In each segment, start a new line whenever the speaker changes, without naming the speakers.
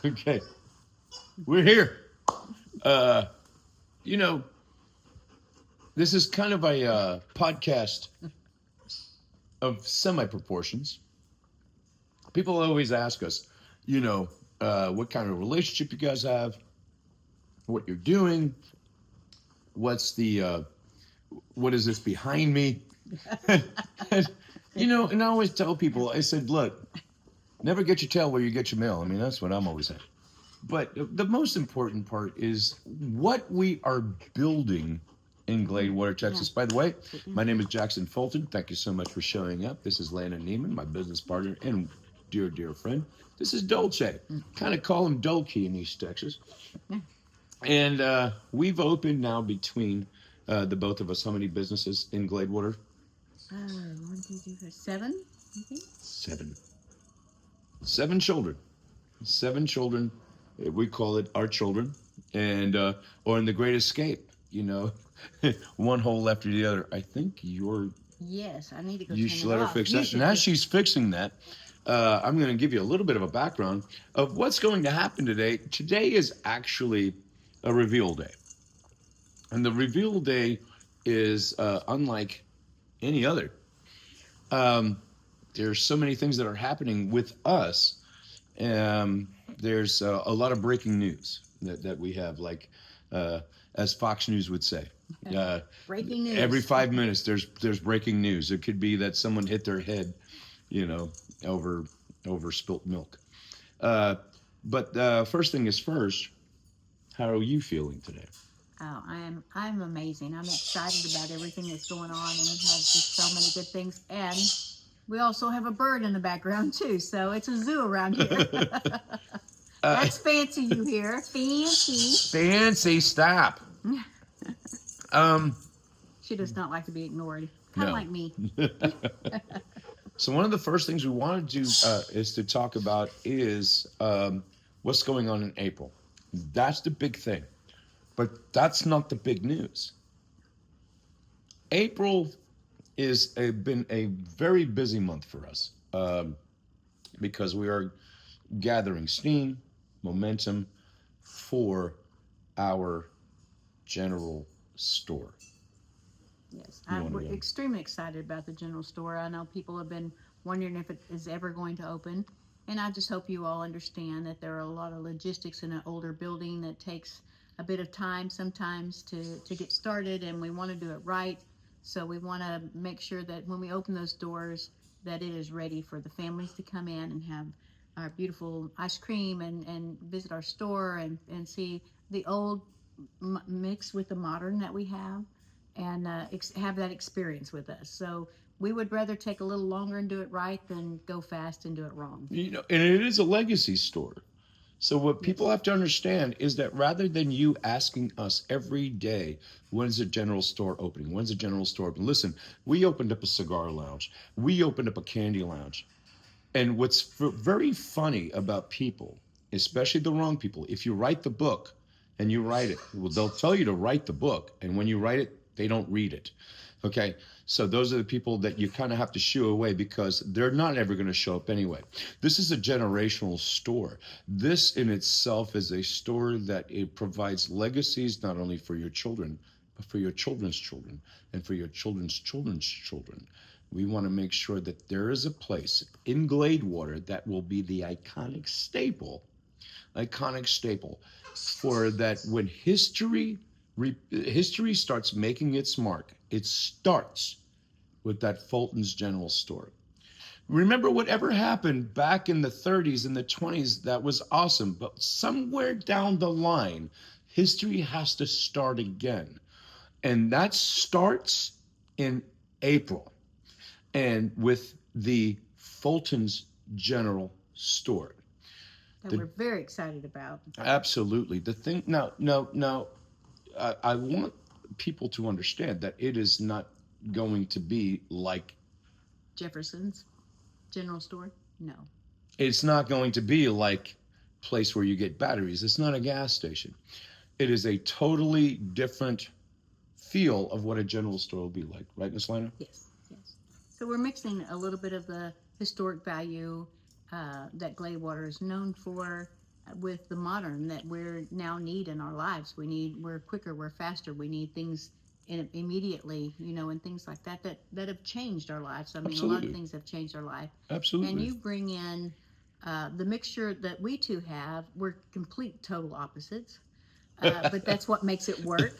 Okay, we're here. Uh, you know, this is kind of a podcast of semi proportions. People always ask us, what kind of relationship you guys have, what you're doing, what's what is this behind me? And I always tell people, I said, look, never get your tail where you get your mail. I mean, that's what I'm always saying. But the most important part is what we are building in Gladewater, Texas. By the way, my name is Jackson Fulton. Thank you so much for showing up. This is Landon Neiman, my business partner and dear, dear friend. This is Dolce. Kind of call him Dolce in East Texas. And we've opened now between the both of us how many businesses in Gladewater?
7.
Seven. Seven children. Seven children. We call it our children. And or in the Great Escape, one hole after the other. I think
Yes, I need to go
you
turn
should
it
let her
off.
fix
You
that. And
should
as
just.
she's fixing that, I'm going to give you a little bit of a background of what's going to happen today. Today is actually a reveal day. And the reveal day is unlike any other. Um, there's so many things that are happening with us. Um, there's a lot of breaking news that we have, like as Fox News would say. Uh,
Breaking
every
news.
5 minutes, there's breaking news. It could be that someone hit their head, you know, over over spilt milk. Uh, but first thing is first. How are you feeling today?
Oh, I'm amazing. I'm excited about everything that's going on, and we have just so many good things. And we also have a bird in the background too, so it's a zoo around here.
uh,
That's fancy, you hear? Fancy.
Fancy, stop. Um,
She does not like to be ignored. Kind of
no.
like me.
So one of the first things we want to do is to talk about is what's going on in April. That's the big thing, but that's not the big news. April been a very busy month for us because we are gathering steam, momentum for our general store.
Yes,
You want
we're
to?
extremely excited about the general store. I know people have been wondering if it is ever going to open, and I just hope you all understand that there are a lot of logistics in an older building that takes a bit of time sometimes to get started, and we want to do it right. So we want to make sure that when we open those doors, that it is ready for the families to come in and have our beautiful ice cream and visit our store and see the old mixed with the modern that we have and have that experience with us. So we would rather take a little longer and do it right than go fast and do it wrong.
And it is a legacy store. So what people
Yes.
have to understand is that rather than you asking us every day, when's the general store opening? When's the general store open? Listen, we opened up a cigar lounge. We opened up a candy lounge. And what's very funny about people, especially the wrong people, if you write the book and you write it, well, they'll tell you to write the book. And when you write it, they don't read it. Okay. So those are the people that you kind of have to shoo away because they're not ever going to show up anyway. This is a generational store. This in itself is a store that it provides legacies not only for your children, but for your children's children and for your children's children's children. We want to make sure that there is a place in Gladewater that will be the iconic staple for that when history starts making its mark, it starts with that Fulton's General Store. Remember whatever happened back in the 30s and the 20s, that was awesome. But somewhere down the line, history has to start again. And that starts in April and with the Fulton's General Store.
That
The,
we're very excited about.
absolutely. The thing now, I want people to understand that it is not going to be like
Jefferson's general store? No.
it's not going to be like place where you get batteries. It's not a gas station. It is a totally different feel of what a general store will be like, right, Miss Lana?
Yes, yes. So we're mixing a little bit of the historic value that Gladewater is known for with the modern that we're now need in our lives. We're quicker, we're faster. We need things immediately, and things like that have changed our lives. I mean, a lot of
Absolutely.
things have changed our life. And
Absolutely.
you bring in the mixture that we two have. We're complete total opposites, but that's what makes it work.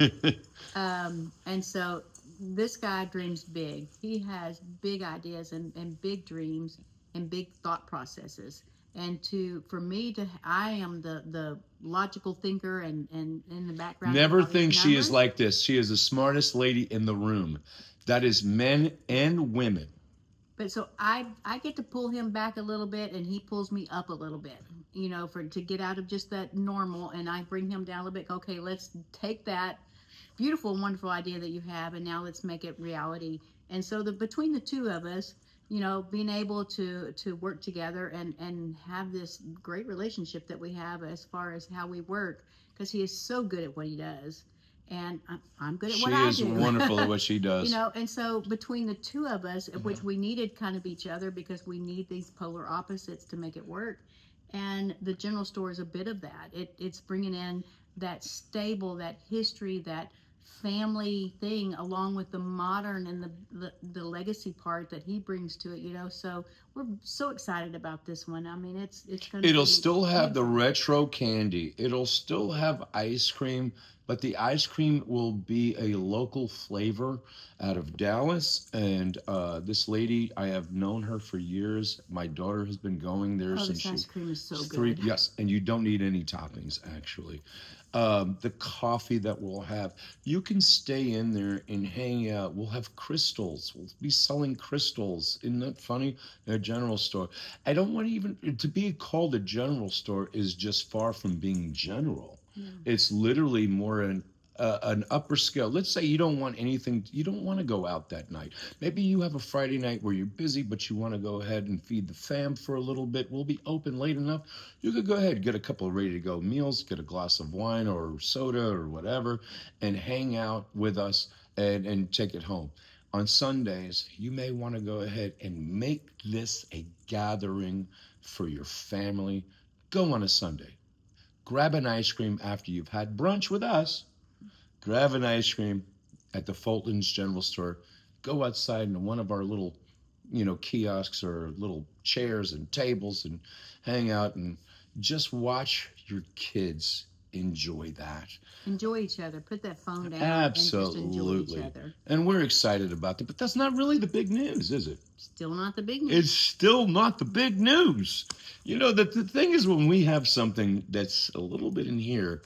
And so this guy dreams big. He has big ideas and big dreams and big thought processes. And for me to, I am the logical thinker and in the background doing
Never
all these
think she is
numbers.
like this. She is the smartest lady in the room. That is men and women.
But so I get to pull him back a little bit, and he pulls me up a little bit, for to get out of just that normal, and I bring him down a little bit. Okay, let's take that beautiful, wonderful idea that you have, and now let's make it reality. And so between the two of us, being able to work together and have this great relationship that we have as far as how we work, because he is so good at what he does, and I'm good at what
She
I
is
do.
wonderful at what she does.
And so between the two of us, which we needed kind of each other because we need these polar opposites to make it work, and the general store is a bit of that. It's bringing in that stable, that history, that family thing, along with the modern and the legacy part that he brings to it. So we're so excited about this one. I mean, it's going to
It'll
be
still have the
beautiful.
retro candy. It'll still have ice cream, but the ice cream will be a local flavor out of Dallas. And this lady, I have known her for years. My daughter has been going there
Oh,
since
this
she
ice cream is so
was three.
good.
Yes, and you don't need any toppings, actually. The coffee that we'll have, you can stay in there and hang out. We'll have crystals. We'll be selling crystals. Isn't that funny? In a general store. I don't want to even to be called a general store is just far from being general.
Yeah.
It's literally more an upper scale. Let's say you don't want anything, you don't want to go out that night. Maybe you have a Friday night where you're busy, but you want to go ahead and feed the fam for a little bit. We'll be open late enough. You could go ahead, get a couple of ready to go meals, get a glass of wine or soda or whatever, and hang out with us and take it home. On Sundays, you may want to go ahead and make this a gathering for your family. Go on a Sunday. Grab an ice cream after you've had brunch with us. Grab an ice cream at the Fulton's General Store. Go outside into one of our little, kiosks or little chairs and tables and hang out and just watch your kids enjoy that.
Enjoy each other. Put that phone down and just enjoy each
Absolutely.
other.
And we're excited about that. But that's not really the big news, is it?
Still not the big news.
It's still not the big news. The thing is, when we have something that's a little bit in here,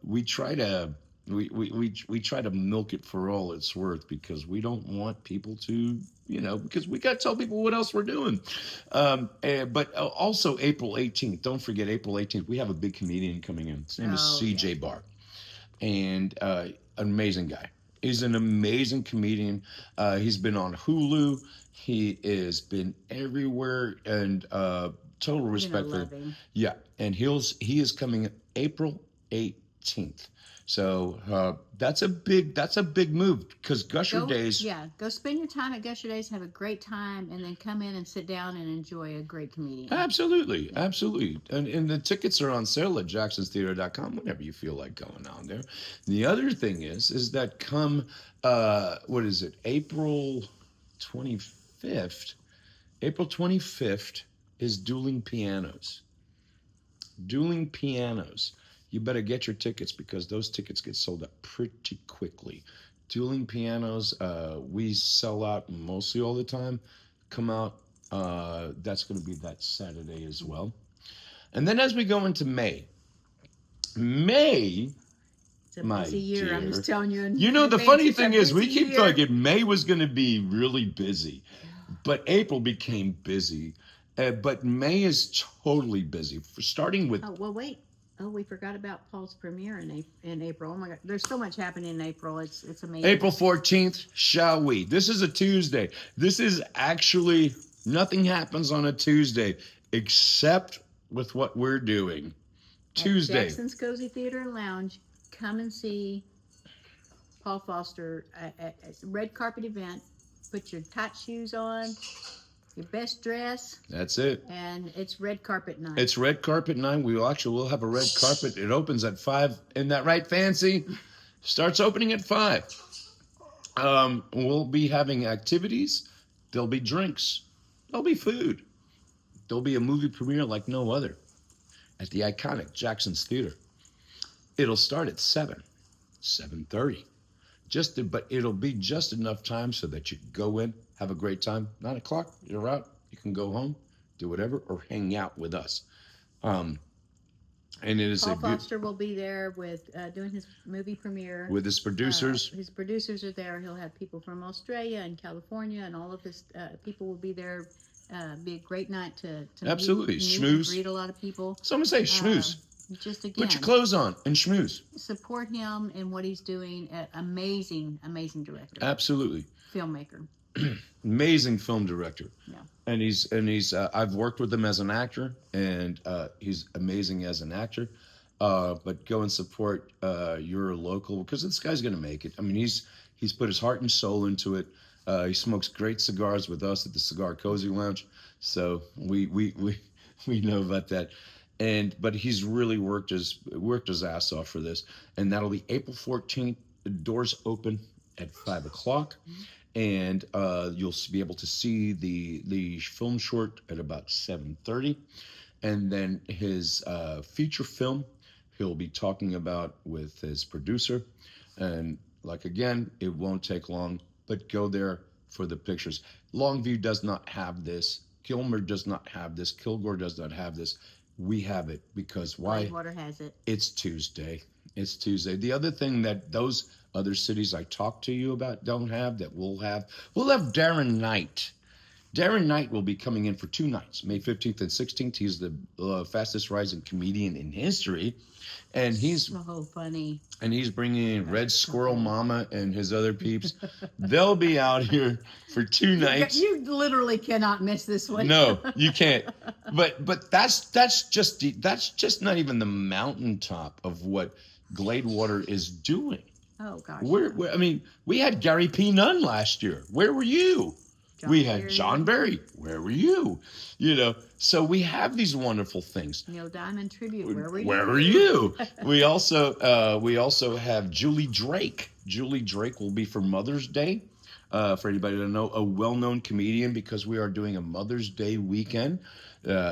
we try to we try to milk it for all it's worth because we don't want people to because we got to tell people what else we're doing. But also April 18th, don't forget April 18th, we have a big comedian coming in. His name is
Oh,
CJ
yes.
Barr, and an amazing guy. He's an amazing comedian. He's been on Hulu. He has been everywhere, and total
You're
respect
gonna
for
love him.
yeah. And he is coming April 18th. So that's a big move because Gusher Days.
Go spend your time at Gusher Days, have a great time, and then come in and sit down and enjoy a great comedian.
Absolutely, absolutely. And the tickets are on sale at jacksonstheater.com whenever you feel like going on there. The other thing is that come what is it? April 25th. April 25th is Dueling Pianos. Dueling Pianos. You better get your tickets because those tickets get sold out pretty quickly. Dueling Pianos, we sell out mostly all the time. Come out. That's going to be that Saturday as well. And then as we go into May,
It's a
my
busy year.
dear,
I'm just telling you.
the funny thing is we keep thinking May was going to be really busy, but April became busy. But May is totally busy. For starting with
Oh well, wait. Oh, we forgot about Paul's premiere in April. Oh my God, there's so much happening in April. It's amazing.
April 14th, shall we? This is a Tuesday. This is actually nothing happens on a Tuesday except with what we're doing.
At
Tuesday.
Jackson's Cozy Theater and Lounge. Come and see Paul Foster at red carpet event. Put your tight shoes on. your best dress,
That's it.
and it's red carpet night.
It's red carpet night. We'll have a red carpet. It opens at 5. Isn't that right, Fancy? Starts opening at 5. We'll be having activities. There'll be drinks. There'll be food. There'll be a movie premiere like no other at the iconic Jackson's Theater. It'll start at 7:30. But it'll be just enough time so that you can go in, have a great time. 9 o'clock, you're out. You can go home, do whatever, or hang out with us. And it is
Paul Foster will be there with doing his movie premiere.
With his producers.
His producers are there. He'll have people from Australia and California, and all of his people will be there. Be a great night to
Absolutely.
meet
Schmooze.
and greet a lot of people.
So I'm going to say schmooze.
Just again,
Put your clothes on and schmooze.
support him in what he's doing. Amazing director.
Absolutely.
Filmmaker.
Amazing film director.
Yeah.
And he's I've worked with him as an actor, and he's amazing as an actor. But go and support your local, because this guy's going to make it. I mean, he's put his heart and soul into it. He smokes great cigars with us at the Cigar Cozy Lounge, so we know about that. But he's really worked his ass off for this, and that'll be April 14th. The doors open at 5 o'clock. And you'll be able to see the film short at about 7:30, and then his feature film he'll be talking about with his producer. And like again, it won't take long, but go there for the pictures. Longview does not have this. Gilmer does not have this. Kilgore does not have this. We have it because why?
Gladewater has it.
It's Tuesday. It's Tuesday. The other thing that those other cities I talked to you about don't have, that we'll have Darren Knight. Darren Knight will be coming in for 2 nights, May 15th and 16th. He's the fastest rising comedian in history. And he's
so funny.
And he's bringing in Red Squirrel Mama and his other peeps. They'll be out here for 2 nights.
You literally cannot miss this one.
No, you can't. But that's just not even the mountaintop of what Gladewater is doing.
Oh gosh.
I mean, we had Gary P. Nunn last year. Where were you? We had John Barry. Where were you? So we have these wonderful things.
Neil Diamond tribute. Where were you?
Where were you? We also have Julie Drake. Julie Drake will be for Mother's Day. For anybody to know, a well-known comedian, because we are doing a Mother's Day weekend.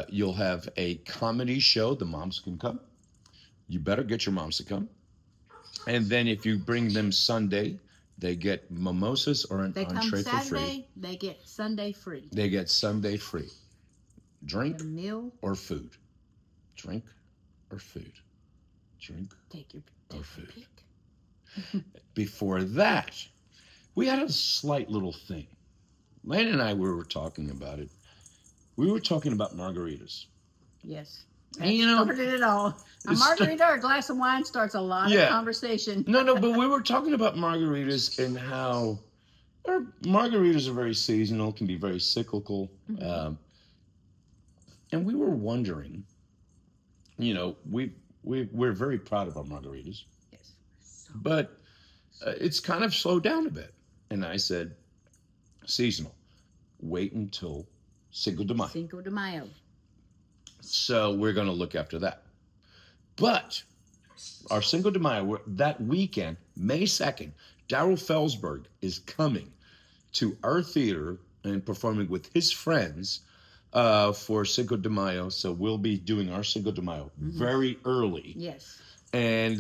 You'll have a comedy show. The moms can come. You better get your moms to come. And then if you bring them Sunday, they get mimosas or an entree for free.
They get Sunday free.
They get Sunday free. Drink
a meal
or food. Drink or food. Drink or food.
Pick.
Before that, we had a slight little thing. Lane and I were talking about it. We were talking about margaritas.
Yes.
And
started it all. A margarita or a glass of wine starts a lot of conversation.
No, but we were talking about margaritas and how margaritas are very seasonal, can be very cyclical. Mm-hmm. And we were wondering, we're very proud of our margaritas.
Yes.
But it's kind of slowed down a bit. And I said, seasonal. Wait until Cinco de Mayo.
Cinco de Mayo.
So we're going to look after that. But our Cinco de Mayo, that weekend, May 2nd, Darryl Felsberg is coming to our theater and performing with his friends for Cinco de Mayo. So we'll be doing our Cinco de Mayo very early.
Yes.
And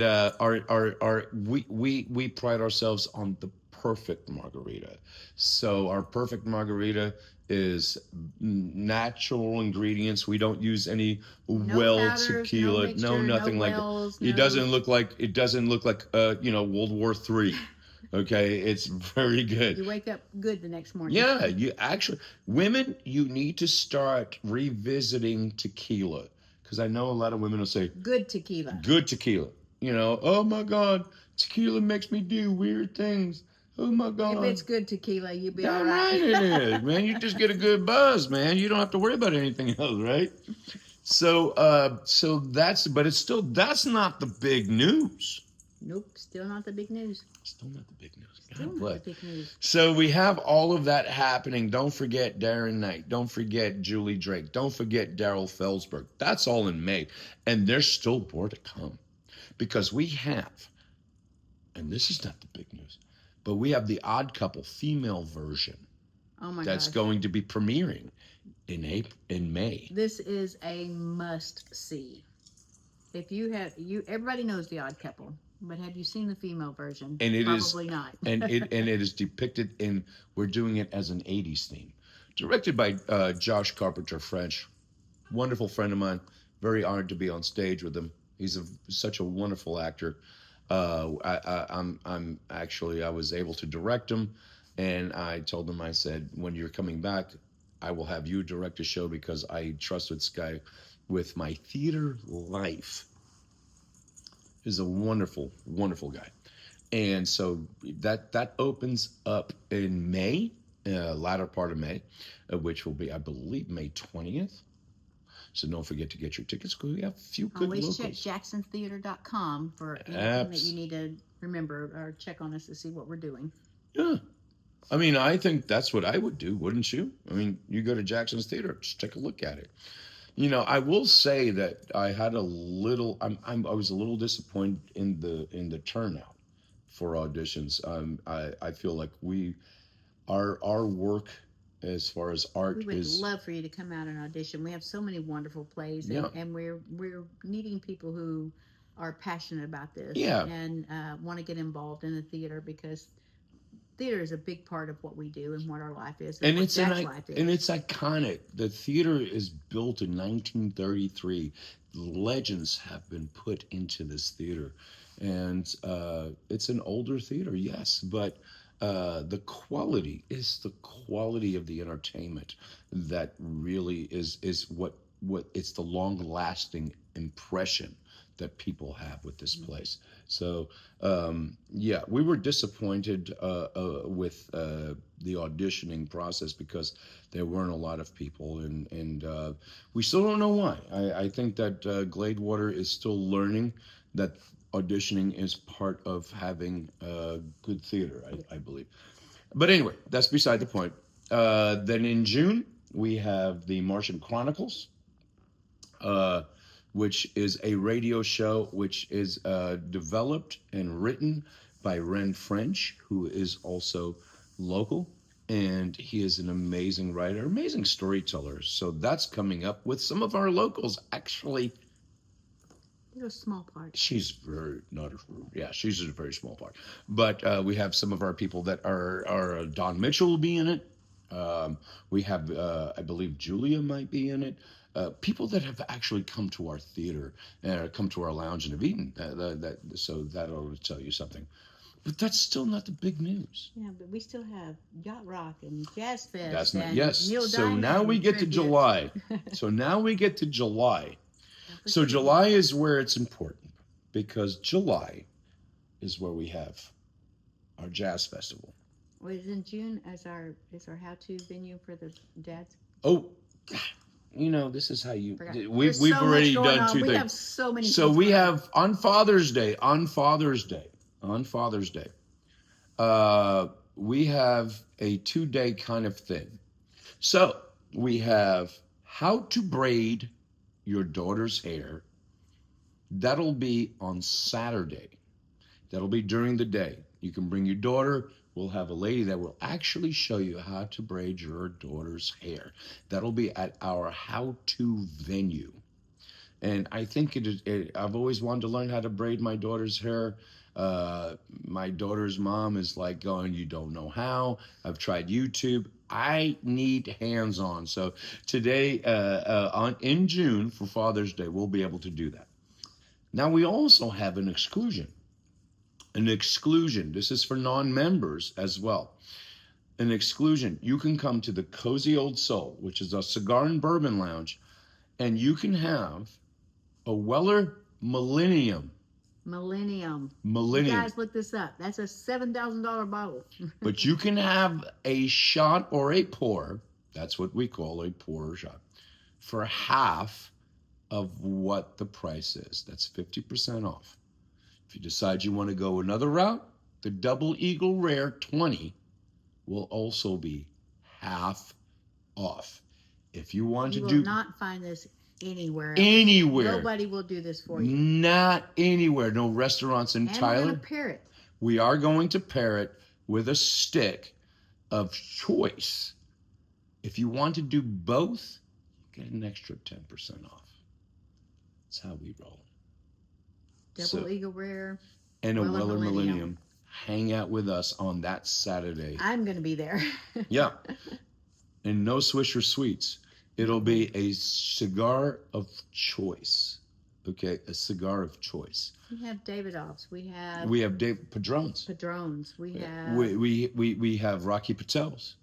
we pride ourselves on the perfect margarita. So our perfect margarita is natural ingredients. We don't use any
powders,
tequila, nothing like that. It doesn't look like World War III. Okay, it's very good.
You wake up good the next morning.
Yeah, women, you need to start revisiting tequila, because I know a lot of women will say
good tequila.
Good tequila. Oh my God, tequila makes me do weird things. Oh my God.
If it's good tequila, you'll be all
right. It is, man. You just get a good buzz, man. You don't have to worry about anything else, right? So that's not the big news.
Nope, still not the big news.
Still not the big news.
Still
God
not
bless.
the big news.
So we have all of that happening. Don't forget Darren Knight. Don't forget Julie Drake. Don't forget Daryl Felsberg. That's all in May. And there's still more to come because we have, and this is not the big news, but we have the Odd Couple female version
Oh my
that's
gosh.
going to be premiering in May.
This is a must see. If you have everybody knows the Odd Couple, but have you seen the female version?
And it is
Probably not.
and it is depicted in, we're doing it as an 80s theme. Directed by Josh Carpenter French. Wonderful friend of mine. Very honored to be on stage with him. He's such a wonderful actor. I'm actually, I was able to direct him, and I told him, I said, when you're coming back, I will have you direct a show because I trust this guy with my theater life. He's a wonderful, wonderful guy. And so that opens up in May, latter part of May, which will be, I believe, May 20th. So don't forget to get your tickets because we have a few good
Always
locals.
check jacksontheater.com for anything that you need to remember or check on us to see what we're doing.
Yeah. I mean, I think that's what I would do, wouldn't you? I mean, you go to Jackson's Theater, just take a look at it. You know, I will say that I had a little, I was a little disappointed in the turnout for auditions. I feel like our work as far as art
We would
is,
love for you to come out and audition. We have so many wonderful plays, and,
Yeah.
and we're needing people who are passionate about this
Yeah.
and want to get involved in the theater because theater is a big part of what we do and what our life is
and
what
it's
Jack's life is.
and it's iconic. The theater is built in 1933. Legends have been put into this theater, and it's an older theater, yes, but the quality is the quality of the entertainment that really is what it's the long lasting impression that people have with this place. So yeah, we were disappointed with the auditioning process because there weren't a lot of people, and we still don't know why. I think that Gladewater is still learning that auditioning is part of having good theater, I believe. But anyway, that's beside the point. Then in June, we have the Martian Chronicles, which is a radio show which is developed and written by Ren French, who is also local. And he is an amazing writer, amazing storyteller. So that's coming up with some of our locals. Actually,
Little small part.
she's very not yeah, she's a very small part. But we have some of our people that are Don Mitchell will be in it. We have I believe Julia might be in it. People that have actually come to our theater and come to our lounge and have eaten. So that ought to tell you something. But that's still not the big news.
Yeah, but we still have Yacht Rock and Jazz Fest.
That's not
and
yes.
Neil
So
Diamond
now we get to
tribute.
July. So now we get to July.
We're
So
still-
July is where it's important because July is where we have our jazz festival.
Well, in June as our how-to venue for the dads.
Oh, you know, this is how you.
Forgot.
We've
There's so
already
much going
done
on.
two
We
things.
have so many.
So
things
we
going on.
have on Father's Day, we have a 2-day kind of thing. So we have how to braid your daughter's hair. That'll be on Saturday. That'll be during the day. You can bring your daughter. We'll have a lady that will actually show you how to braid your daughter's hair. That'll be at our how-to venue. And I think I've always wanted to learn how to braid my daughter's hair. My daughter's mom is like going, you don't know how. I've tried YouTube. I need hands-on. So today, in June for Father's Day, we'll be able to do that. Now we also have an exclusion. An exclusion. This is for non-members as well. An exclusion. You can come to the Cozy Old Soul, which is a cigar and bourbon lounge, and you can have a Weller Millennium.
Millennium.
Millennium.
You guys, look this up. That's a $7,000 bottle.
But you can have a shot or a pour. That's what we call a pour or shot. For half of what the price is. That's 50% off. If you decide you want to go another route, the Double Eagle Rare 20 will also be half off. If you want
You
to
will
do
not find this anywhere else.
anywhere,
Nobody will do this for you.
not anywhere, no restaurants in
And we're
Tyler.
going to pair it.
We are going to pair it with a stick of choice. If you want to do both, get an extra 10% off. That's how we roll.
Double Eagle Rare.
And a
Weller
Weller
Millennium.
Millennium. Hang out with us on that Saturday.
I'm going to be there.
Yeah. And no Swisher Sweets. It'll be a cigar of choice. Okay, a cigar of choice.
We have Davidoffs. We have
Dave Padrones.
Padrones. We have
We have Rocky Patels.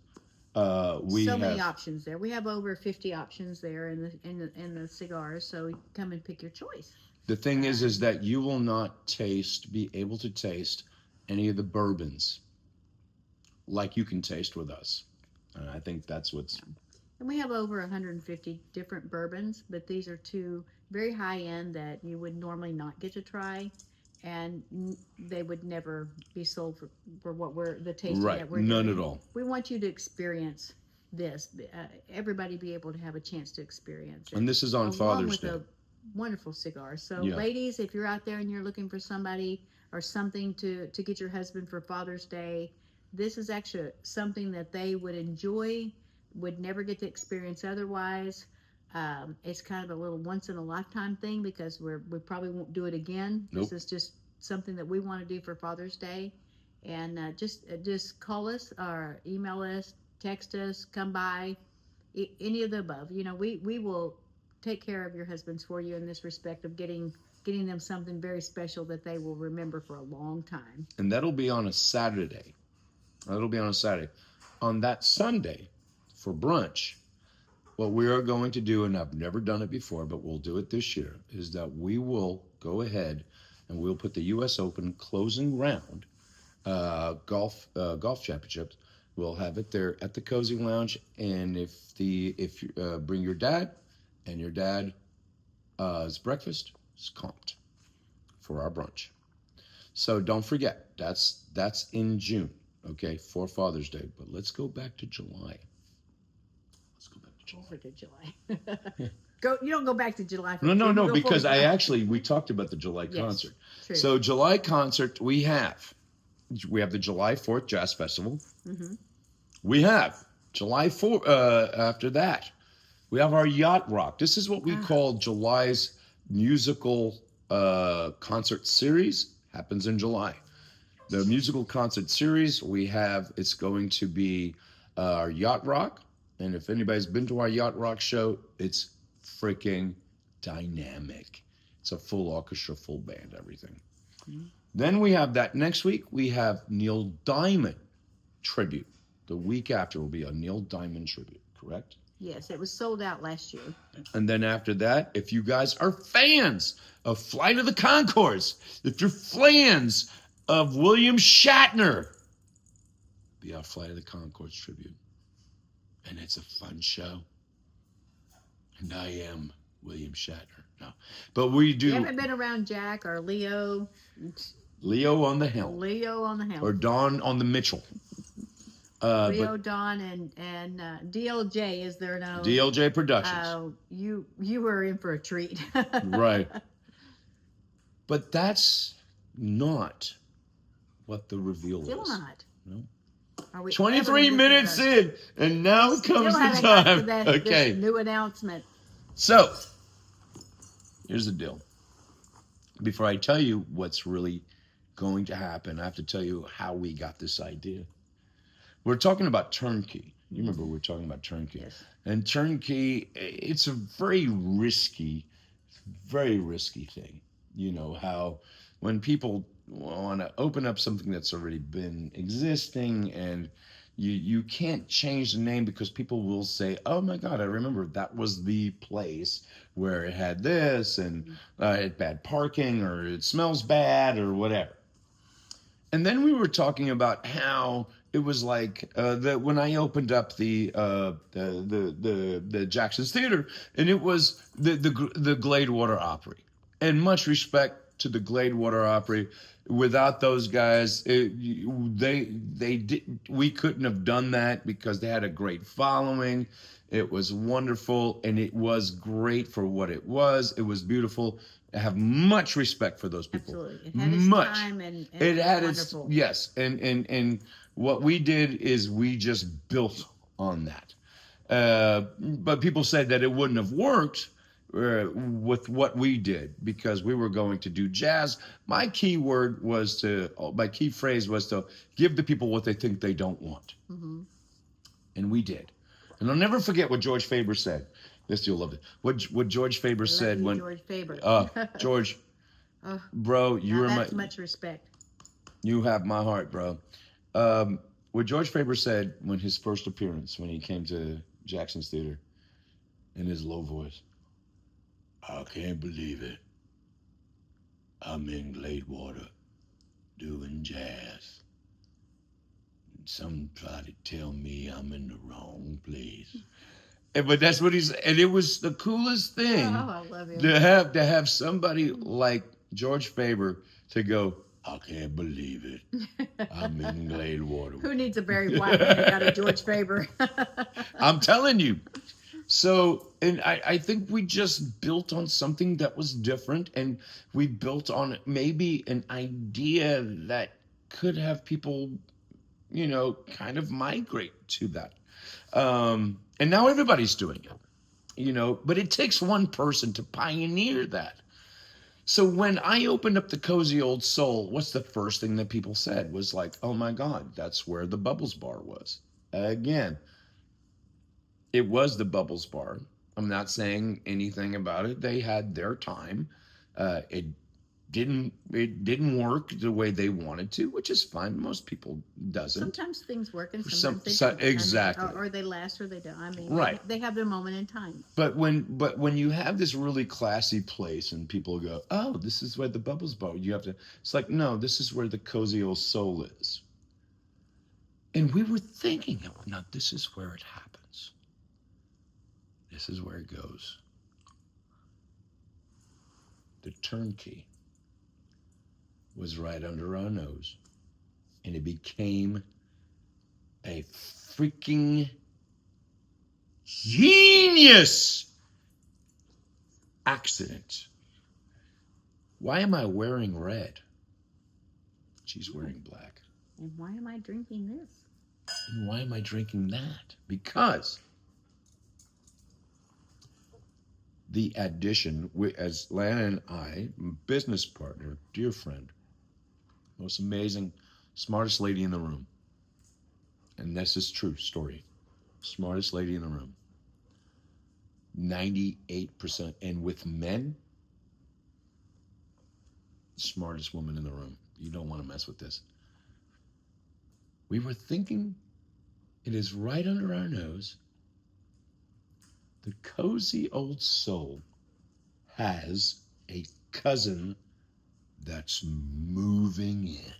We
so
have
many options there. We have over 50 options there in the cigars. So you come and pick your choice.
the thing is that you will not be able to taste any of the bourbons like you can taste with us. And I think that's what's.
And we have over 150 different bourbons, but these are two very high end that you would normally not get to try, and they would never be sold for what we're the tasting
Right,
that we're
none
doing.
at all.
We want you to experience this. Everybody be able to have a chance to experience it.
And this is on
along
Father's
with
Day.
a wonderful cigar. So,
Yeah.
ladies, if you're out there and you're looking for somebody or something to get your husband for Father's Day, this is actually something that they would enjoy, would never get to experience otherwise. It's kind of a little once in a lifetime thing because we probably won't do it again.
Nope.
This is just something that we want to do for Father's Day. And just call us or email us, text us, come by, any of the above. You know, we will take care of your husbands for you in this respect of getting them something very special that they will remember for a long time.
And that'll be on a Saturday. On that Sunday, for brunch, what we are going to do, and I've never done it before, but we'll do it this year, is that we will go ahead and we'll put the U.S. Open closing round golf championships. We'll have it there at the Cozy Lounge, and if you bring your dad, and your dad's breakfast is comped for our brunch. So don't forget, that's in June, okay, for Father's Day. But let's go back to July.
Over to July. You don't go back to July.
No, because we talked about the July
Yes,
concert.
true.
So July concert, we have the July 4th Jazz Festival.
Mm-hmm.
We have July 4th, after that, we have our Yacht Rock. This is what we call July's musical concert series. Happens in July. The musical concert series it's going to be our Yacht Rock. And if anybody's been to our Yacht Rock show, it's freaking dynamic. It's a full orchestra, full band, everything. Mm-hmm. Then we have that next week, we have Neil Diamond tribute. The week after will be a Neil Diamond tribute, correct?
Yes, it was sold out last year.
And then after that, if you guys are fans of Flight of the Conchords, if you're fans of William Shatner, be our Flight of the Conchords tribute. And it's a fun show. And I am William Shatner. No. But we do.
You haven't been around Jack or Leo.
Leo on the helm. Or Don on the Mitchell.
Leo, Don, and DLJ is there now.
DLJ Productions.
You were in for a treat.
Right. But that's not what the reveal
Still
is.
not.
No.
Are we
23 minutes in, and now comes the time. Okay.
This new announcement.
So, here's the deal. Before I tell you what's really going to happen, I have to tell you how we got this idea. We're talking about turnkey. You remember we were talking about turnkey.
Yes.
And turnkey, it's a very risky thing. You know, how when people want to open up something that's already been existing and you can't change the name because people will say, oh my God, I remember that was the place where it had this and it had bad parking or it smells bad or whatever. And then we were talking about how it was like when I opened up the Jackson's Theater, and it was the Gladewater Opry. And much respect, to the Gladewater Opry. Without those guys, they did. We couldn't have done that because they had a great following. It was wonderful, and it was great for what it was. It was beautiful. I have much respect for those people.
Absolutely. It had its
Much.
time and
It
was
had
wonderful.
its yes, and what we did is we just built on that. But people said that it wouldn't have worked with what we did because we were going to do jazz. My key phrase was to give the people what they think they don't want,
Hmm.
and we did. And I'll never forget what George Faber said. This you'll love it. What George Faber
Love
said
you,
when
George Faber.
George,
Oh,
bro, you
now
are
that's much respect.
you have my heart, bro. What George Faber said when his first appearance, when he came to Jackson's Theater, in his low voice, I can't believe it. I'm in Gladewater doing jazz. Some try to tell me I'm in the wrong place. But that's what he's, and it was the coolest thing
Oh, I love him.
to have somebody like George Faber to go, I can't believe it. I'm in Gladewater.
Who needs a Barry White when they got a George Faber?
I'm telling you. So, and I think we just built on something that was different, and we built on maybe an idea that could have people, kind of migrate to that. And now everybody's doing it, but it takes one person to pioneer that. So when I opened up the Cozy Old Soul, what's the first thing that people said was like, oh my God, that's where the Bubbles Bar was. Again, it was the Bubbles Bar. I'm not saying anything about it. They had their time. It didn't work the way they wanted to, which is fine. Most people doesn't.
Sometimes things work and
Some,
sometimes they
so,
don't.
exactly.
Or they last or they don't. I mean,
Right.
they have their moment in time.
But when you have this really classy place and people go, oh, this is where the Bubbles Bar, you have to. It's like, no, this is where the Cozy Old Soul is. And we were thinking, now this is where it happens. This is where it goes. The turnkey was right under our nose, and it became a freaking genius accident. Why am I wearing red? She's wearing black.
And why am I drinking this?
And why am I drinking that? Because the addition, as Lana and I, business partner, dear friend, most amazing, smartest lady in the room. And this is true story. Smartest lady in the room. 98%. And with men, smartest woman in the room. You don't want to mess with this. We were thinking it is right under our nose. The Cozy Old Soul has a cousin that's moving in.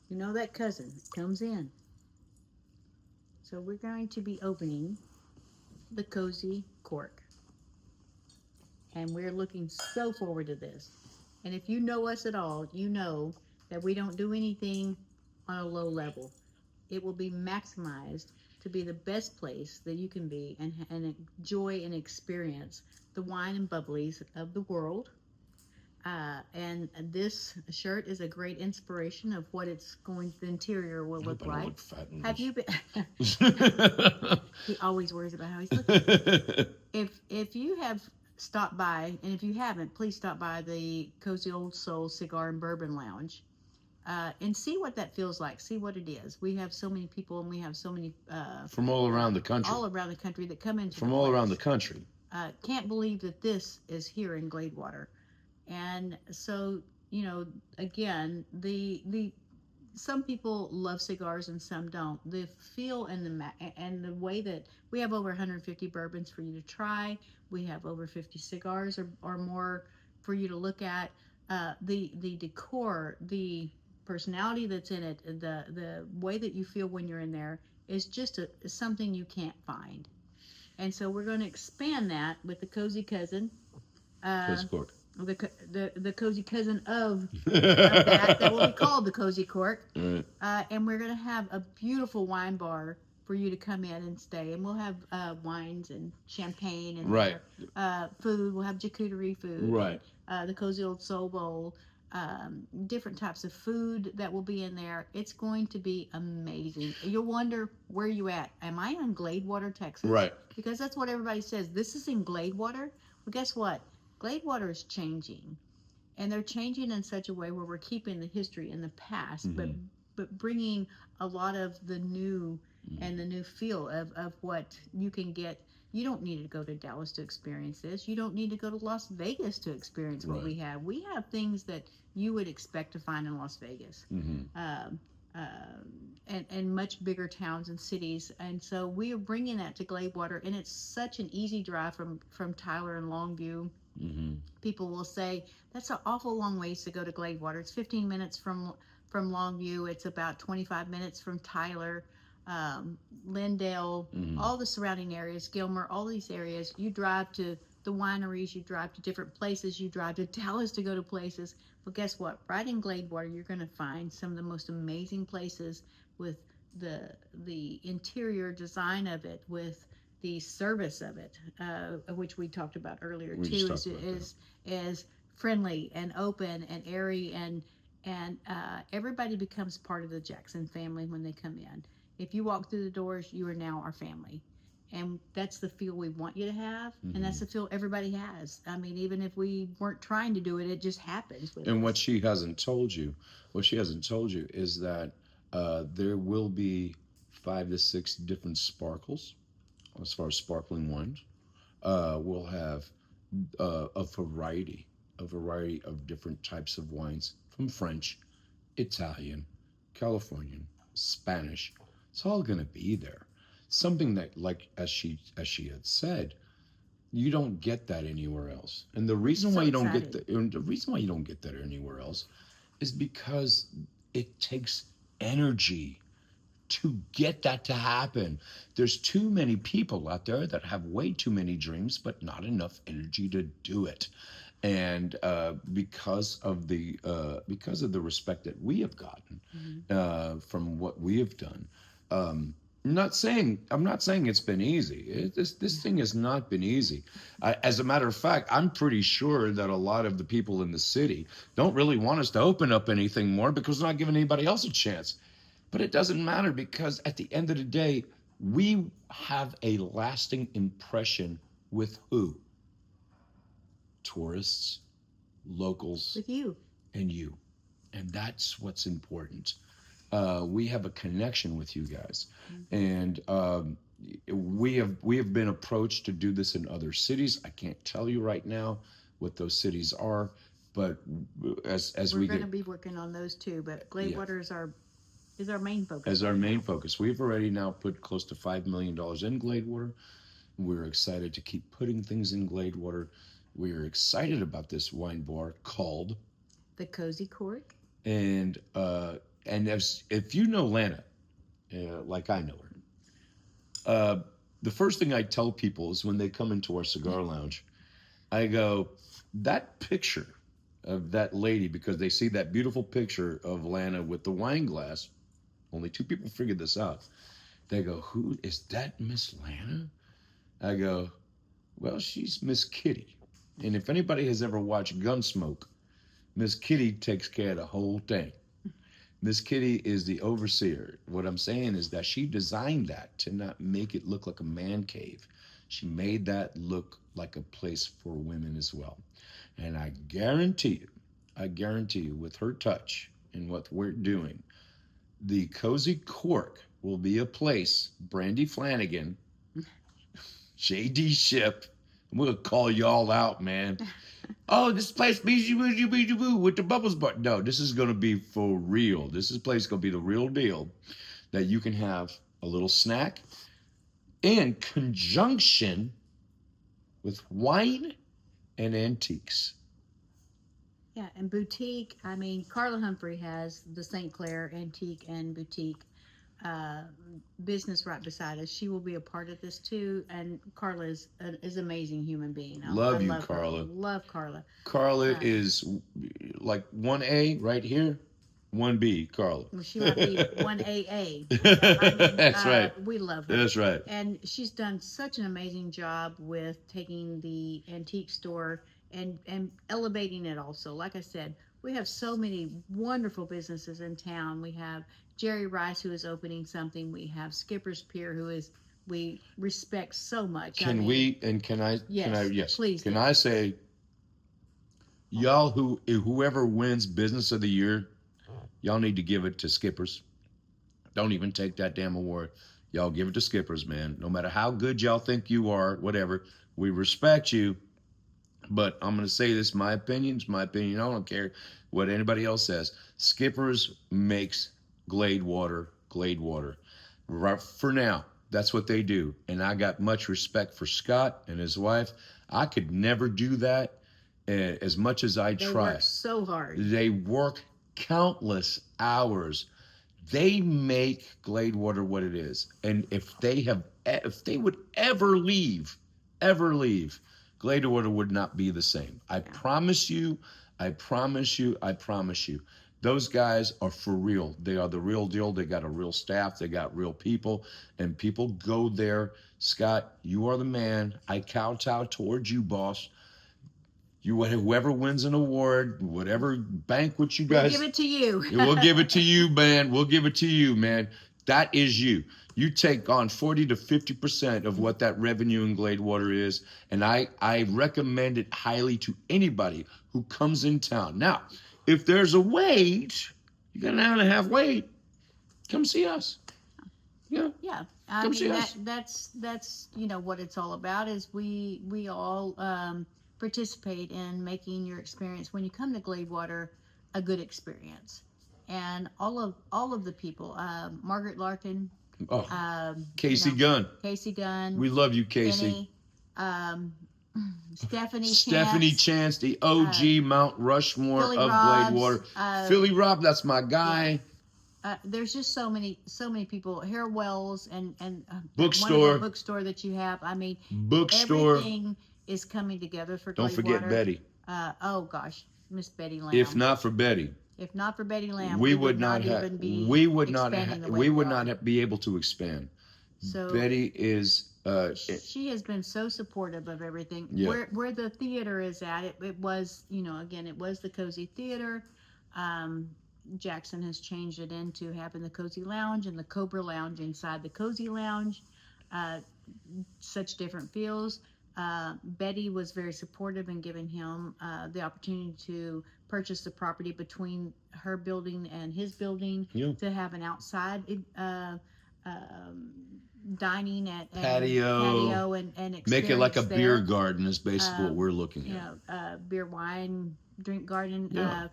You know that cousin comes in. So we're going to be opening the Cozy Cork. And we're looking so forward to this. And if you know us at all, you know that we don't do anything on a low level. It will be maximized to be the best place that you can be and enjoy and experience the wine and bubblies of the world. And this shirt is a great inspiration of what the interior will look like.
Look fat in
Have
this.
you been? He always worries about how he's looking. If you have stopped by, and if you haven't, please stop by the Cozy Old Soul Cigar and Bourbon Lounge. And see what that feels like. See what it is. We have so many people, and we have so many
From all around the country.
all around the country that come into
From
the
all
place.
around the country.
Can't believe that this is here in Gladewater. And so, again, the some people love cigars and some don't. The feel and the way that we have over 150 bourbons for you to try. We have over 50 cigars or more for you to look at. The decor, the personality that's in it, the way that you feel when you're in there is just something you can't find. And so we're going to expand that with the Cozy Cousin.
Cozy Cork.
the cozy cousin of that will be called the Cozy Cork.
Right.
And we're going to have a beautiful wine bar for you to come in and stay. And we'll have wines and champagne in
Right.
there. Food, we'll have charcuterie food.
Right.
And, the Cozy Old Soul Bowl. Different types of food that will be in there. It's going to be amazing. You'll wonder, where you at? Am I in Gladewater, Texas?
Right.
Because that's what everybody says. This is in Gladewater. Well, guess what? Gladewater is changing, and they're changing in such a way where we're keeping the history in the past, but bringing a lot of the new and the new feel of what you can get. You don't need to go to Dallas to experience this. You don't need to go to Las Vegas to experience what we have. We have things that you would expect to find in Las Vegas. And much bigger towns and cities, and so we are bringing that to Gladewater, and it's such an easy drive from Tyler and Longview. People will say that's an awful long ways to go to Gladewater. It's 15 minutes from Longview. It's about 25 minutes from Tyler, Lindale, all the surrounding areas, Gilmer, all these areas. You drive to the wineries, you drive to different places, you drive to Dallas to go to places. But guess what? Right in Gladewater, you're going to find some of the most amazing places with the interior design of it, with the service of it, which we talked about earlier too, is friendly and open and airy, and everybody becomes part of the Jackson family when they come in. If you walk through the doors, you are now our family. And that's the feel we want you to have, and that's the feel everybody has. I mean, even if we weren't trying to do it, it just happens with
And
us.
what she hasn't told you is that there will be 5 to 6 different sparkles as far as sparkling wines. We'll have a variety of different types of wines, from French, Italian, Californian, Spanish. It's all going to be there. Something that, like as she had said, you don't get that anywhere else. And the reason why you don't get that, and the reason why you don't get that anywhere else, is because it takes energy to get that to happen. There's too many people out there that have way too many dreams, but not enough energy to do it. And because of the respect that we have gotten from what we have done, I'm not saying it's been easy. This thing has not been easy. As a matter of fact, I'm pretty sure that a lot of the people in the city don't really want us to open up anything more because we're not giving anybody else a chance. But it doesn't matter, because at the end of the day, we have a lasting impression with who? Tourists, locals,
With you.
and you. And that's what's important. We have a connection with you guys, and we have been approached to do this in other cities. I can't tell you right now what those cities are, but as
We're
we
going
get
to be working on those too, but Gladewater is our main focus.
as our main focus, we've already now put close to $5 million in Gladewater. We're excited to keep putting things in Gladewater. We're excited about this wine bar called
The Cozy Cork.
And if you know Lana, like I know her, the first thing I tell people is when they come into our cigar lounge, I go, that picture of that lady, because they see that beautiful picture of Lana with the wine glass. Only 2 people figured this out. They go, who is that, Miss Lana? I go, well, she's Miss Kitty. And if anybody has ever watched Gunsmoke, Miss Kitty takes care of the whole thing. Miss Kitty is the overseer. What I'm saying is that she designed that to not make it look like a man cave. She made that look like a place for women as well. And I guarantee you, with her touch and what we're doing, the Cozy Cork will be a place, Brandy Flanagan, JD Ship, I'm going to call y'all out, man. Oh, this place with the bubbles, but no, this is going to be for real. This place going to be the real deal, that you can have a little snack in conjunction with wine and antiques.
Yeah, and boutique. I mean, Carla Humphrey has the St. Clair Antique and Boutique. business right beside us. She will be a part of this too. And Carla is an amazing human being.
Love
I
you,
love her.
Carla.
Love Carla.
Carla
Uh,
is like 1A right here, 1B, Carla.
well, she might be 1AA. I mean,
That's right.
we love her.
That's right.
And she's done such an amazing job with taking the antique store and elevating it also. Like I said, we have so many wonderful businesses in town. We have Jerry Rice, who is opening something. We have Skipper's Pier, who is we respect so much.
Can we and can I?
Yes,
Can I? Yes.
please
Can
do.
I say, y'all whoever wins Business of the Year, y'all need to give it to Skippers. Don't even take that damn award. Y'all give it to Skippers, man. No matter how good y'all think you are, whatever, we respect you. But I'm going to say this, my opinion. It's my opinion. I don't care what anybody else says. Skippers makes Glade water. Right for now, that's what they do. And I got much respect for Scott and his wife. I could never do that as much as I
They
try.
work so hard.
They work countless hours. They make Glade water what it is. And if they would ever leave, Glade water would not be the same. I promise you. Those guys are for real. They are the real deal. They got a real staff. They got real people. And people go there. Scott, you are the man. I kowtow towards you, boss. Whoever wins an award, whatever banquet you guys,
We'll give it to you.
we'll give it to you, man. We'll give it to you, man. That is you. You take on 40 to 50% of what that revenue in Glade water is, and I recommend it highly to anybody who comes in town. Now, if there's a wait, you got an hour and a half wait, come see us. Yeah.
Yeah, I
Come see
mean
us.
that's what it's all about is we all participate in making your experience when you come to Gladewater a good experience, and all of the people, Margaret Larkin,
Oh,
um,
Casey Gunn.
Casey Gunn,
We love you, Casey.
Penny, Stephanie
Stephanie
Chance,
Chance, the OG Mount Rushmore
Philly
of
Robs,
Gladewater. Philly Rob, that's my guy.
there's just so many people. Harold Wells and that
Bookstore.
wonderful bookstore that you have. I mean,
Bookstore.
everything is coming together for
Don't forget
Gladewater.
Betty.
Oh gosh, Miss Betty Lamb.
If not for Betty,
Betty Lamb,
we would not
even be expanding the way
we would
are.
not be able to expand.
So
Betty is
she has been so supportive of everything.
Yeah.
Where the theater is at, it was again it was the Cozy Theater. Jackson has changed it into having the Cozy Lounge and the Cobra Lounge inside the Cozy Lounge. Such different feels. Betty was very supportive in giving him the opportunity to purchase the property between her building and his building to have an outside dining at patio and
make it like a
experience
beer
there.
garden is basically what we're looking at.
Beer, wine, drink garden.
Yeah.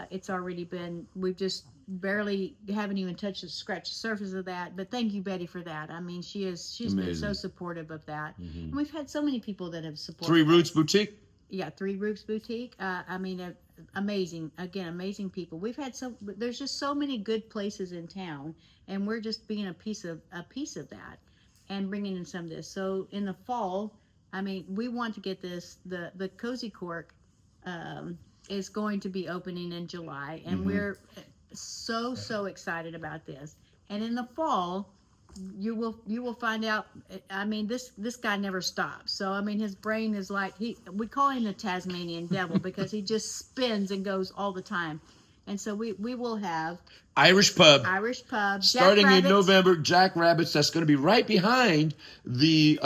It's already been. We've just barely haven't even scratched the surface of that. But thank you, Betty, for that. I mean, she's been so supportive of that, and we've had so many people that have supported.
Three Roots Boutique.
Yeah, Three Roots Boutique. I mean, amazing. Again, amazing people. We've had there's just so many good places in town, and we're just being a piece of that, and bringing in some of this. So in the fall, I mean, we want to get this. The Cozy Cork is going to be opening in July, and we're so excited about this. And in the fall, you will find out. I mean, this guy never stops. So I mean, his brain is like we call him the Tasmanian devil because he just spins and goes all the time. And so we will have
Irish Pub
Jack
starting in
Rabbits.
November. Jack Rabbits. That's going to be right behind the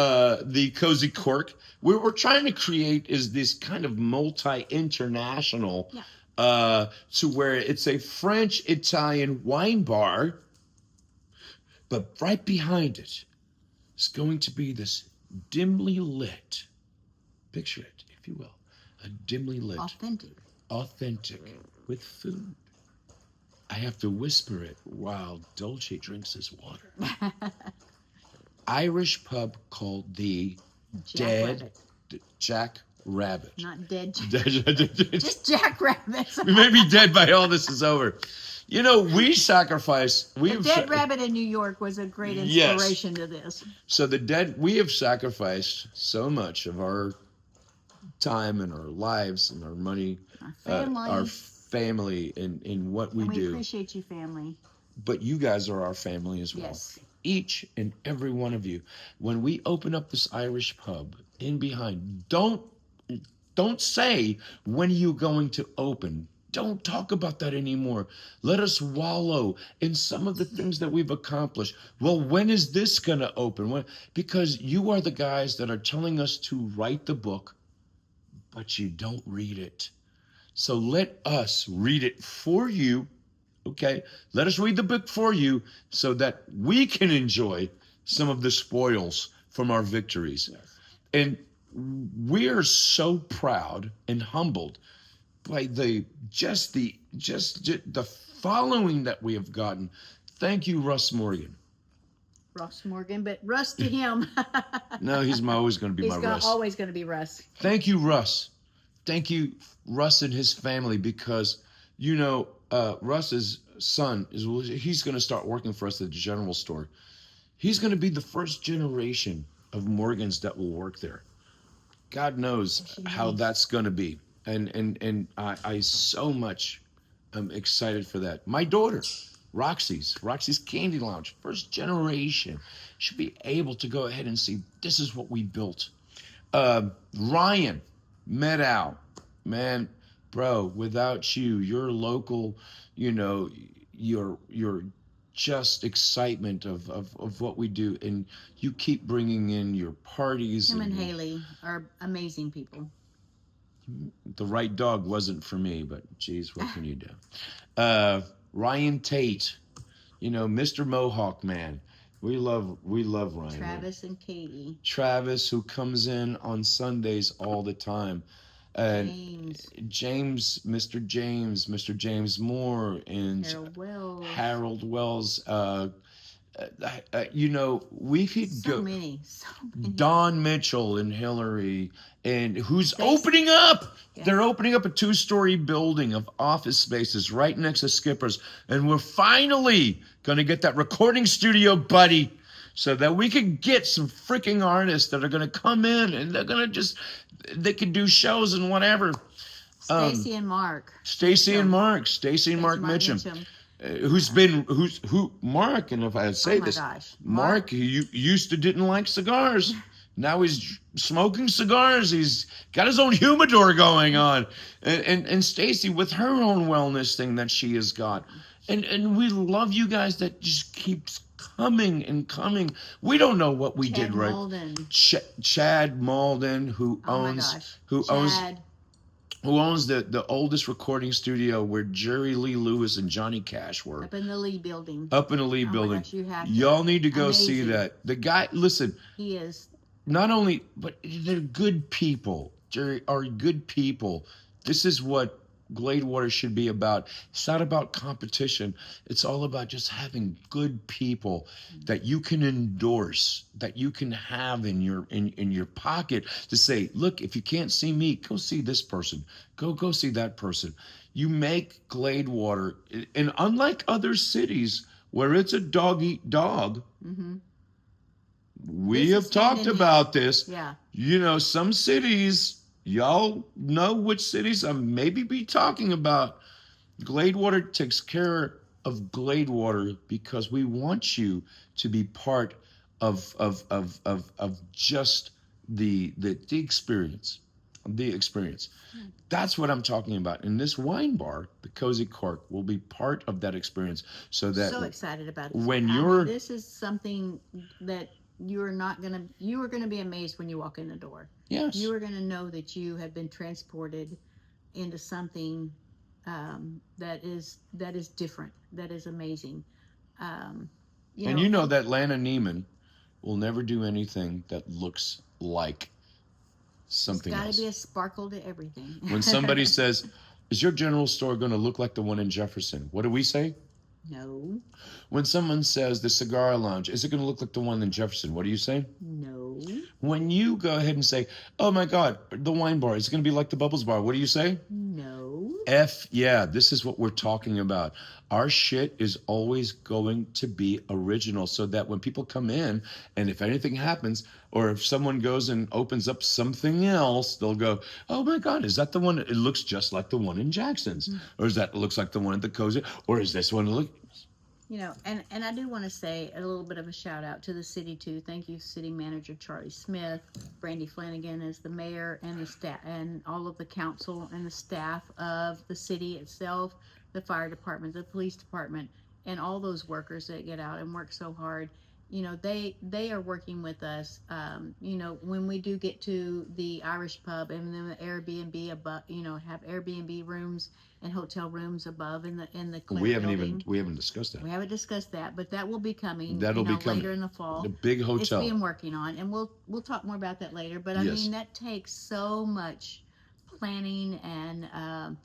Cozy Cork. What we're trying to create is this kind of multi-international, to where it's a French-Italian wine bar, but right behind it is going to be this dimly lit. Picture it, if you will, a dimly lit, authentic with food. I have to whisper it while Dolce drinks his water. Irish pub called the Jack Rabbit.
Not dead.
Just
Just Jack Rabbits.
We may be dead by all this is over. You know, we sacrifice.
The
We've
dead rabbit in New York was a great
Yes.
inspiration to this.
So we have sacrificed so much of our time and our lives and our money, our family, in what we
And we
do.
appreciate you, family.
But you guys are our family as well.
Yes.
Each and every one of you. When we open up this Irish pub in behind, don't say, when are you going to open? Don't talk about that anymore. Let us wallow in some of the things that we've accomplished. Well, when is this going to open? When? Because you are the guys that are telling us to write the book, but you don't read it. So let us read it for you. Okay? Let us read the book for you so that we can enjoy some of the spoils from our victories.
Yes.
And we are so proud and humbled by the following that we have gotten. Thank you, Russ Morgan.
Ross Morgan, but Russ to him.
No, he's always going to be my Russ.
Always going to be Russ.
Thank you, Russ. Thank you, Russ and his family, because Russ's son he's going to start working for us at the general store. He's going to be the first generation of Morgans that will work there. God knows how that's going to be. And I so much am excited for that. My daughter, Roxy's Candy Lounge, first generation, should be able to go ahead and see, this is what we built. Ryan Medow, man, bro, without you, your local, your just excitement of what we do, and you keep bringing in your parties.
Him and Haley are amazing people.
The right dog wasn't for me, but geez, what can you do? Ryan Tate, Mr. Mohawk Man. We love Ryan.
Travis and Katie.
Travis, who comes in on Sundays all the time.
James,
Mr. James Moore, and Harold Wells. We could
so
go.
Many.
Don Mitchell and Hillary, and who's opening up? Yeah. They're opening up a 2-story building of office spaces right next to Skipper's, and we're finally gonna get that recording studio, buddy, so that we can get some freaking artists that are gonna come in and they can do shows and whatever.
Stacy and Mark.
Stacy and Mark Mitchum. Mark, and if I say this, Mark, he used to didn't like cigars. Now he's smoking cigars. He's got his own humidor going on. And Stacy with her own wellness thing that she has got. And we love you guys that just keeps coming and coming. We don't know what we did right. Chad Malden, who owns the oldest recording studio where Jerry Lee Lewis and Johnny Cash were.
Up in the Lee building.
Gosh, y'all need to go see that. The guy, listen.
He is.
Not only, but they're good people. Jerry are good people. This is what Gladewater should be about. It's not about competition. It's all about just having good people that you can endorse, that you can have in your pocket to say, look, if you can't see me, go see this person. Go see that person. You make Gladewater, and unlike other cities where it's a dog eat dog, we have talked about this.
Yeah.
Some cities, y'all know which cities I maybe be talking about. Gladewater takes care of Gladewater because we want you to be part of just the experience. The experience. That's what I'm talking about. And this wine bar, the Cozy Cork, will be part of that experience. So
excited about it. This is something that you are going to be amazed when you walk in the door.
Yes.
You are going to know that you have been transported into something that is different, that is amazing.
That Lana Neiman will never do anything that looks like something else.
There's got to be a sparkle to everything.
When somebody says, is your general store going to look like the one in Jefferson? What do we say?
No.
When someone says the cigar lounge, is it going to look like the one in Jefferson? What do you say?
No.
When you go ahead and say, oh my God, the wine bar, is it going to be like the Bubbles bar? What do you say?
No.
F yeah, this is what we're talking about. Our shit is always going to be original so that when people come in and if anything happens or if someone goes and opens up something else, they'll go, oh my God, is that the one? It looks just like the one in Jackson's. Or is that looks like the one at the Cozy? Or is this one look?
You know, and I do want to say a little bit of a shout out to the city too. Thank you, City Manager Charlie Smith, Brandy Flanagan as the mayor, and the staff, and all of the council and the staff of the city itself, the fire department, the police department, and all those workers that get out and work so hard. You know, they are working with us. You know, when we do get to the Irish pub and then the Airbnb above, you know, have Airbnb rooms and hotel rooms above in the Claire
We haven't
building.
we haven't discussed that.
We haven't discussed that, but that will be coming.
That'll
you know,
be coming.
later in the fall.
The big
It's
hotel.
being working on, and we'll talk more about that later. But I
Yes.
mean, that takes so much planning and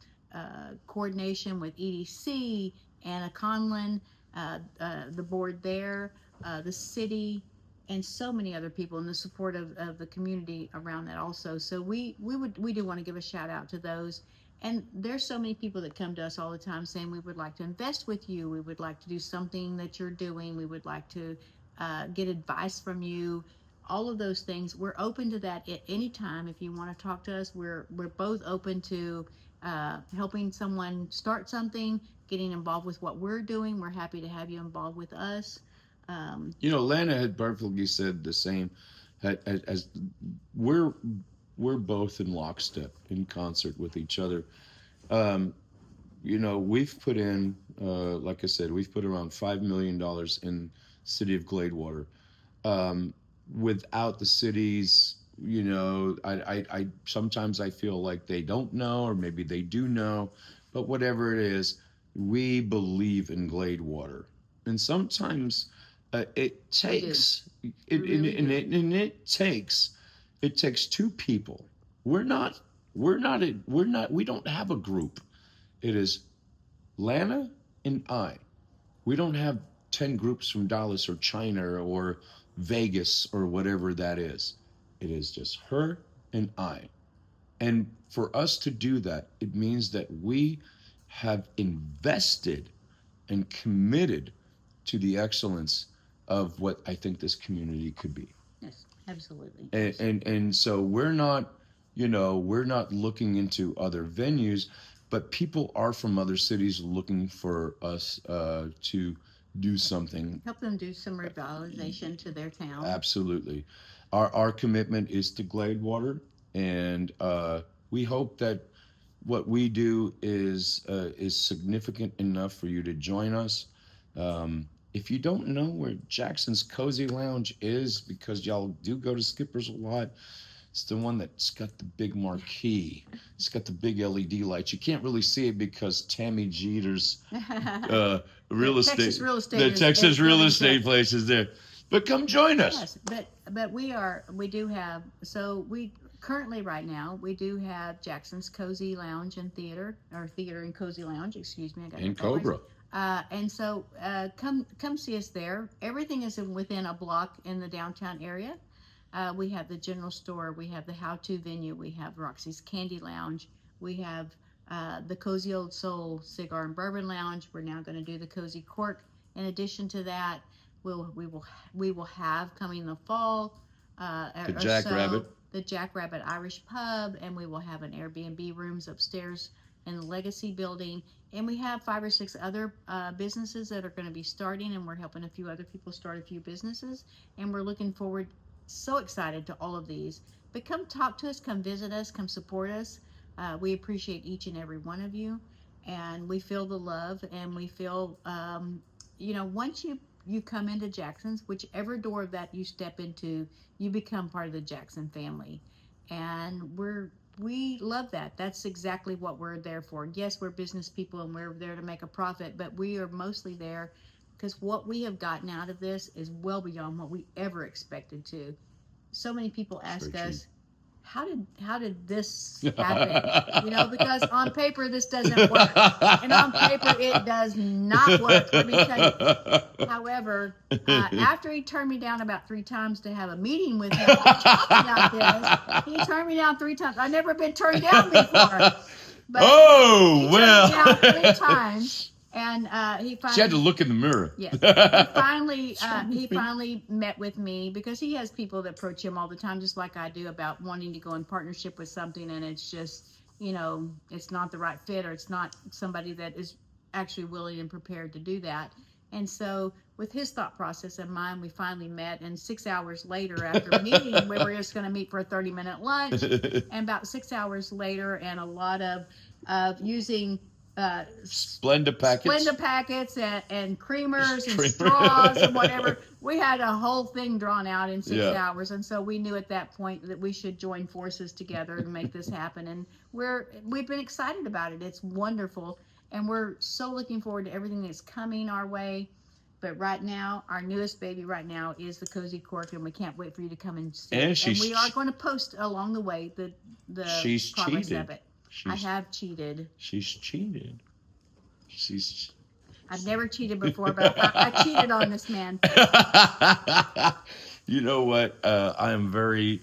coordination with EDC, Anna Conlon, the board there, the city, and so many other people, and the support of the community around that also. So we do want to give a shout out to those. And there's so many people that come to us all the time saying we would like to invest with you. We would like to do something that you're doing. We would like to get advice from you. All of those things. We're open to that at any time. If you want to talk to us, we're both open to helping someone start something, getting involved with what we're doing. We're happy to have you involved with us.
You know, Lana had perfectly said the same. As we're both in lockstep, in concert with each other. You know, we've put in, like I said, we've put around $5 million in city of Gladewater. Without the cities, you know, I sometimes I feel like they don't know, or maybe they do know, but whatever it is, we believe in Gladewater, and sometimes it takes it takes two people. We don't have a group. It is Lana and I. We don't have 10 groups from Dallas or China or Vegas or whatever that is. It is just her and I. And for us to do that, it means that we have invested and committed to the excellence of what I think this community could be.
Yes, absolutely.
And so we're not, you know, we're not looking into other venues, but people are from other cities looking for us to do something.
Help them do some revitalization to their town.
Absolutely. Our commitment is to Gladewater, and we hope that what we do is significant enough for you to join us. If you don't know where Jackson's Cozy Lounge is, because y'all do go to Skipper's a lot, it's the one that's got the big marquee. It's got the big LED lights. You can't really see it because Tammy Jeter's real estate,
Texas real estate
the
is-
Texas
is
real
really
estate
good.
place is there. But come join us.
Yes, but we do have, so we currently right now we do have Jackson's Cozy Lounge and Theater, or Theater and Cozy Lounge, excuse me. I got
And
that backwards.
Cobra.
And so come see us there. Everything is within a block in the downtown area. We have the general store, we have the how-to venue, we have Roxy's Candy Lounge, we have the Cozy Old Soul Cigar and Bourbon Lounge. We're now going to do the Cozy Cork. In addition to that, we will have coming in the fall
The Jackrabbit.
the Jackrabbit Irish Pub, and we will have an Airbnb rooms upstairs in the Legacy building. And we have 5 or 6 other businesses that are going to be starting, and we're helping a few other people start a few businesses. And we're looking forward, so excited to all of these. But come talk to us, come visit us, come support us. We appreciate each and every one of you, and we feel the love, and we feel, once you come into Jackson's, whichever door that you step into, you become part of the Jackson family. And we love that. That's exactly what we're there for. Yes, we're business people and we're there to make a profit, but we are mostly there because what we have gotten out of this is well beyond what we ever expected to. So many people ask
very
us, how did this happen? Because on paper this doesn't work. And on paper it does not work, let me tell you. However, after he turned me down about 3 times to have a meeting with him to talk about this, he turned me down 3 times. I've never been turned down before. But
Oh,
he
well.
turned me down 3 times, and he
She had to
finally.
look in the mirror.
Yes, he finally met with me because he has people that approach him all the time, just like I do, about wanting to go in partnership with something, and it's just, it's not the right fit, or it's not somebody that is actually willing and prepared to do that. And so, with his thought process and mine, we finally met, and 6 hours later, after meeting, we were just going to meet for a 30-minute lunch, and about 6 hours later, and a lot of using
Splenda packets.
Splenda packets and creamers and
Creamer.
straws and whatever. We had a whole thing drawn out in six
Yeah.
hours, and so we knew at that point that we should join forces together to make this happen. And we've been excited about it. It's wonderful, and we're so looking forward to everything that's coming our way. But right now, our newest baby right now is the Cozy Cork, and we can't wait for you to come and see
And
it. And we are going to post along the way the
She's
progress
cheated.
of it. I have cheated.
She's cheated.
I've never cheated before, but I cheated on this man.
You know what? I'm very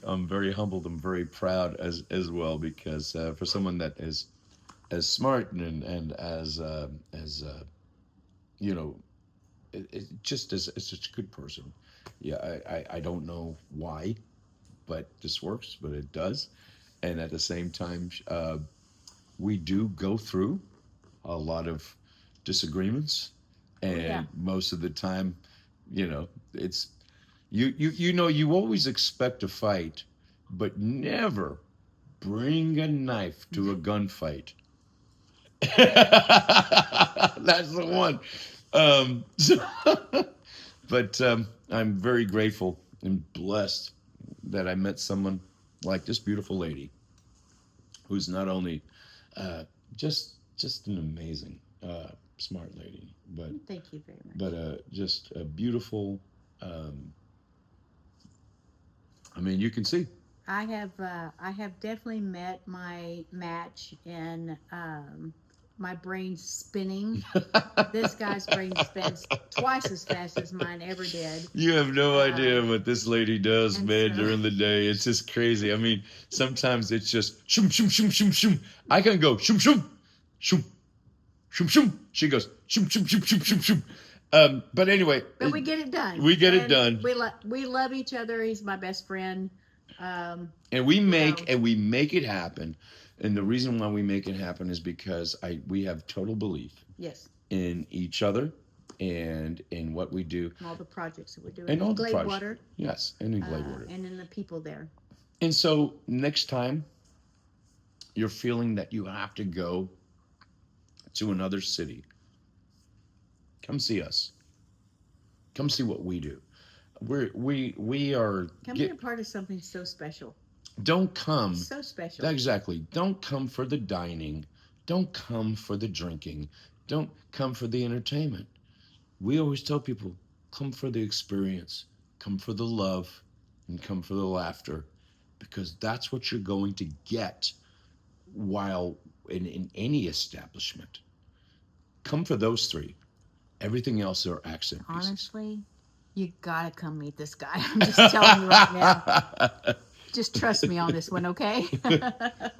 humbled. I'm very proud as well, because for someone that is as smart and as you know, it just is such a good person. Yeah, I don't know why, but this works, but it does. And at the same time, we do go through a lot of disagreements, and
yeah.
most of the time, it's you always expect a fight, but never bring a knife to a gunfight. That's the one. So, but I'm very grateful and blessed that I met someone like this beautiful lady, who's not only just an amazing smart lady, but
Thank you very much.
but just a beautiful. I mean, you can see.
I have definitely met my match in my brain's spinning. This guy's brain spins twice as fast as mine ever did.
You have no idea what this lady does, man,
so-
during the day. It's just crazy. I mean, sometimes it's just shoom, shoom, shoom, shoom, shoom. I can go shoom, shoom, shoom, shoom, shoom. She goes shoom, shoom, shoom, shoom, shoom, shoom. But anyway.
But we get it done.
We get it done.
We love each other. He's my best friend.
And we make it happen. And the reason why we make it happen is because we have total belief
Yes.
in each other and in what we do.
And all the projects that we're doing.
And all
in
the projects.
Gladewater.
Yes, and in Gladewater.
And in the people there.
And so next time you're feeling that you have to go to another city, come see us. Come see what we do. We are.
Come be a part of something so special.
Don't come.
So special.
Exactly. Don't come for the dining. Don't come for the drinking. Don't come for the entertainment. We always tell people, come for the experience, come for the love, and come for the laughter, because that's what you're going to get while in any establishment. Come for those three. Everything else are accent pieces.
Honestly, you gotta come meet this guy. I'm just telling you right now. Just trust me on this one, okay?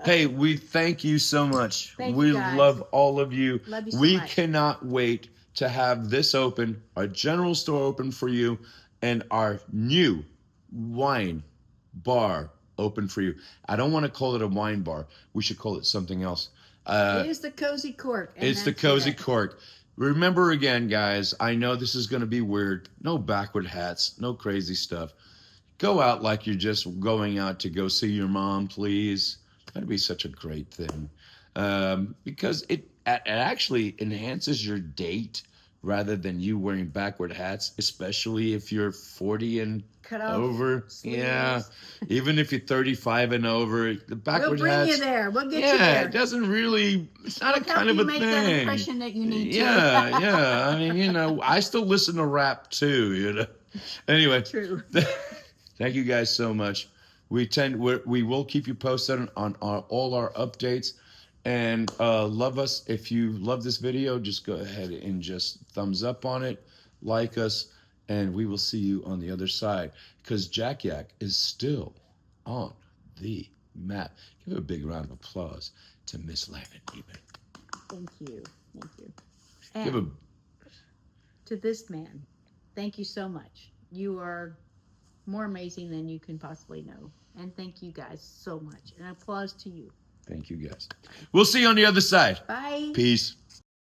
Hey, we thank you so much. We love all of you.
Love you so
we
much.
cannot wait to have this open, our general store open for you, and our new wine bar open for you. I don't want to call it a wine bar. We should call it something else.
It is the Cozy Cork.
It's the Cozy Cork. Remember again, guys, I know this is going to be weird. No backward hats, no crazy stuff. Go out like you're just going out to go see your mom, please. That'd be such a great thing. Because it actually enhances your date rather than you wearing backward hats, especially if you're 40 and over.
sleeves.
Yeah, even if you're 35 and over, the backward hats.
We'll bring you there. We'll get you
Yeah,
there.
it doesn't really. It's not
We'll
a kind of
help
a
you
thing.
make that impression that you need to.
Yeah. I mean, I still listen to rap too. Anyway.
True.
Thank you guys so much. We will keep you posted on all our updates, and love us. If you love this video, just go ahead and just thumbs up on it, like us, and we will see you on the other side, because Jack Yak is still on the map. Give a big round of applause to Miss Lavin Neiman.
Thank you. Thank you.
Give a
And to this man, thank you so much. You are more amazing than you can possibly know. And thank you guys so much. And applause to you.
thank you guys. We'll see you on the other side.
Bye.
Peace.